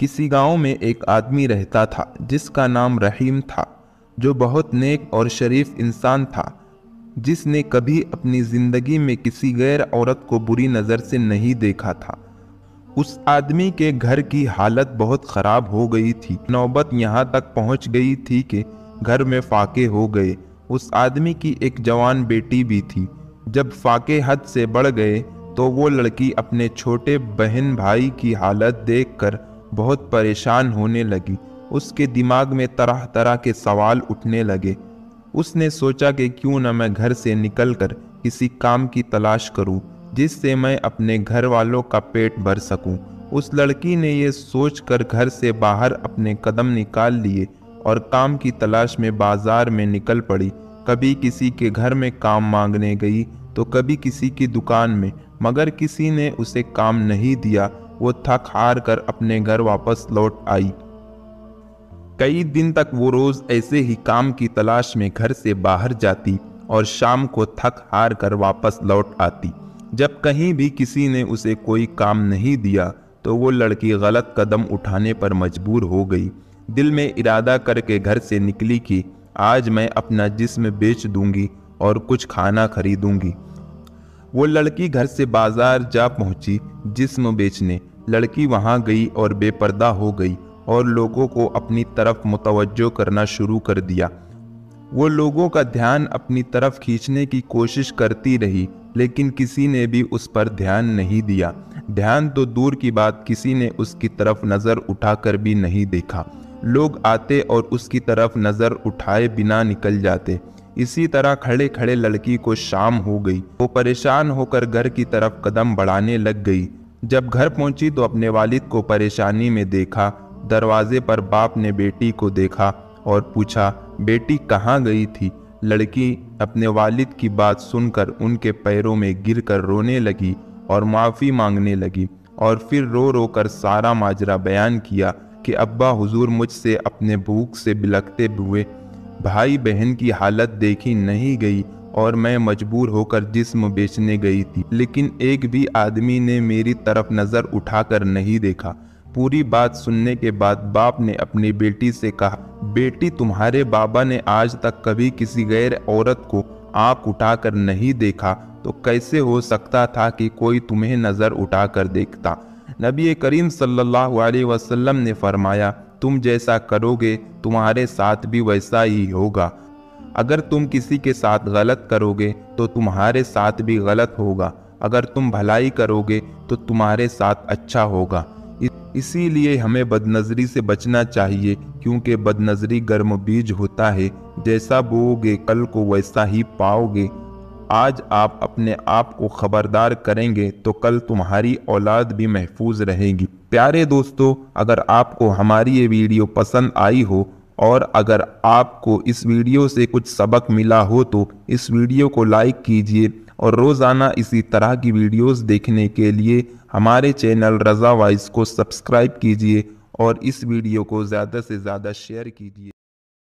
किसी गांव में एक आदमी रहता था जिसका नाम रहीम था, जो बहुत नेक और शरीफ इंसान था, जिसने कभी अपनी जिंदगी में किसी गैर औरत को बुरी नज़र से नहीं देखा था। उस आदमी के घर की हालत बहुत ख़राब हो गई थी। नौबत यहाँ तक पहुँच गई थी कि घर में फाके हो गए। उस आदमी की एक जवान बेटी भी थी। जब फाके हद से बढ़ गए तो वो लड़की अपने छोटे बहन भाई की हालत देखकर बहुत परेशान होने लगी। उसके दिमाग में तरह तरह के सवाल उठने लगे। उसने सोचा कि क्यों न मैं घर से निकलकर किसी काम की तलाश करूं, जिससे मैं अपने घर वालों का पेट भर सकूं। उस लड़की ने ये सोचकर घर से बाहर अपने कदम निकाल लिए और काम की तलाश में बाजार में निकल पड़ी। कभी किसी के घर में काम मांगने गई तो कभी किसी की दुकान में, मगर किसी ने उसे काम नहीं दिया। वो थक हार कर अपने घर वापस लौट आई। कई दिन तक वो रोज ऐसे ही काम की तलाश में घर से बाहर जाती और शाम को थक हार कर वापस लौट आती। जब कहीं भी किसी ने उसे कोई काम नहीं दिया तो वो लड़की गलत कदम उठाने पर मजबूर हो गई। दिल में इरादा करके घर से निकली कि आज मैं अपना जिस्म बेच दूंगी और कुछ खाना खरीदूंगी। वो लड़की घर से बाजार जा पहुंची जिस्म बेचने। लड़की वहां गई और बेपर्दा हो गई और लोगों को अपनी तरफ मुतवज्जो करना शुरू कर दिया। वो लोगों का ध्यान अपनी तरफ खींचने की कोशिश करती रही, लेकिन किसी ने भी उस पर ध्यान नहीं दिया। ध्यान तो दूर की बात, किसी ने उसकी तरफ नज़र उठाकर भी नहीं देखा। लोग आते और उसकी तरफ नज़र उठाए बिना निकल जाते। इसी तरह खड़े खड़े लड़की को शाम हो गई। वो परेशान होकर घर की तरफ कदम बढ़ाने लग गई। जब घर पहुंची तो अपने वालिद को परेशानी में देखा। दरवाजे पर बाप ने बेटी को देखा और पूछा, बेटी कहाँ गई थी? लड़की अपने वालिद की बात सुनकर उनके पैरों में गिरकर रोने लगी और माफ़ी मांगने लगी, और फिर रो रो कर सारा माजरा बयान किया कि अब्बा हुजूर, मुझसे अपने भूख से बिलखते हुए भाई बहन की हालत देखी नहीं गई और मैं मजबूर होकर जिस्म बेचने गई थी, लेकिन एक भी आदमी ने मेरी तरफ नज़र उठाकर नहीं देखा। पूरी बात सुनने के बाद बाप ने अपनी बेटी से कहा, बेटी, तुम्हारे बाबा ने आज तक कभी किसी गैर औरत को आंख उठाकर नहीं देखा, तो कैसे हो सकता था कि कोई तुम्हें नज़र उठाकर देखता? नबी करीम सल्लल्लाहु अलैहि वसल्लम ने फरमाया, तुम जैसा करोगे तुम्हारे साथ भी वैसा ही होगा। अगर तुम किसी के साथ गलत करोगे तो तुम्हारे साथ भी गलत होगा। अगर तुम भलाई करोगे तो तुम्हारे साथ अच्छा होगा। इसीलिए हमें बदनज़री से बचना चाहिए, क्योंकि बदनज़री गर्म बीज होता है। जैसा बोओगे कल को वैसा ही पाओगे। आज आप अपने आप को खबरदार करेंगे तो कल तुम्हारी औलाद भी महफूज रहेगी। प्यारे दोस्तों, अगर आपको हमारी ये वीडियो पसंद आई हो और अगर आपको इस वीडियो से कुछ सबक मिला हो तो इस वीडियो को लाइक कीजिए, और रोज़ाना इसी तरह की वीडियोस देखने के लिए हमारे चैनल रज़ा वॉइस को सब्सक्राइब कीजिए और इस वीडियो को ज़्यादा से ज़्यादा शेयर कीजिए।